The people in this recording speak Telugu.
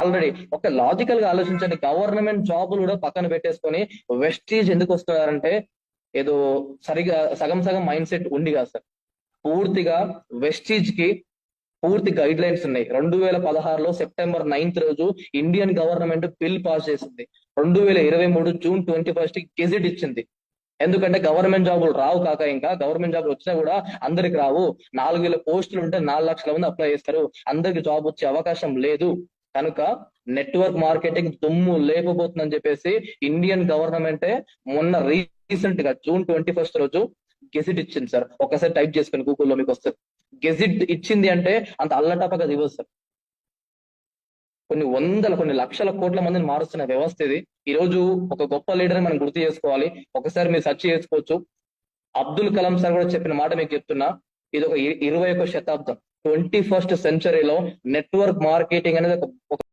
ఆల్రెడీ ఒక లాజికల్ గా ఆలోచించండి, గవర్నమెంట్ జాబులు కూడా పక్కన పెట్టేసుకొని వెస్టీజ్ ఎందుకు వస్తున్నారంటే ఏదో సరిగా సగం సగం మైండ్ సెట్ ఉంది కదా సార్. పూర్తిగా వెస్టీజ్ కి పూర్తి గైడ్ లైన్స్ ఉన్నాయి. 2016లో సెప్టెంబర్ 9th రోజు ఇండియన్ గవర్నమెంట్ బిల్ పాస్ చేసింది. 2023 జూన్ 21 గెజిట్ ఇచ్చింది. ఎందుకంటే గవర్నమెంట్ జాబులు రావు కాక, ఇంకా గవర్నమెంట్ జాబులు వచ్చినా కూడా అందరికి రావు. 4,000 పోస్టులు ఉంటే 4 లక్షల మంది అప్లై చేస్తారు, అందరికి జాబ్ వచ్చే అవకాశం లేదు. కనుక నెట్వర్క్ మార్కెటింగ్ దుమ్ము లేకపోతుందని చెప్పేసి ఇండియన్ గవర్నమెంటే మొన్న రీసెంట్ గా జూన్ 21 రోజు గెజిట్ ఇచ్చింది సార్. ఒకసారి టైప్ చేసుకుని గూగుల్లో మీకు వస్తుంది. గెజిట్ ఇచ్చింది అంటే అంత అల్లటపగా ఇవ్వదు సార్. కొన్ని వందల కొన్ని లక్షల కోట్ల మందిని మారుస్తున్న వ్యవస్థ ఇది. ఈ రోజు ఒక గొప్ప లీడర్ మనం గుర్తు చేసుకోవాలి. ఒకసారి మీరు సెర్చ్ చేసుకోవచ్చు. అబ్దుల్ కలాం సార్ కూడా చెప్పిన మాట మీకు చెప్తున్నా. ఇది ఒక 21వ శతాబ్దం, 21st సెంచరీలో నెట్వర్క్ మార్కెటింగ్ అనేది ఒక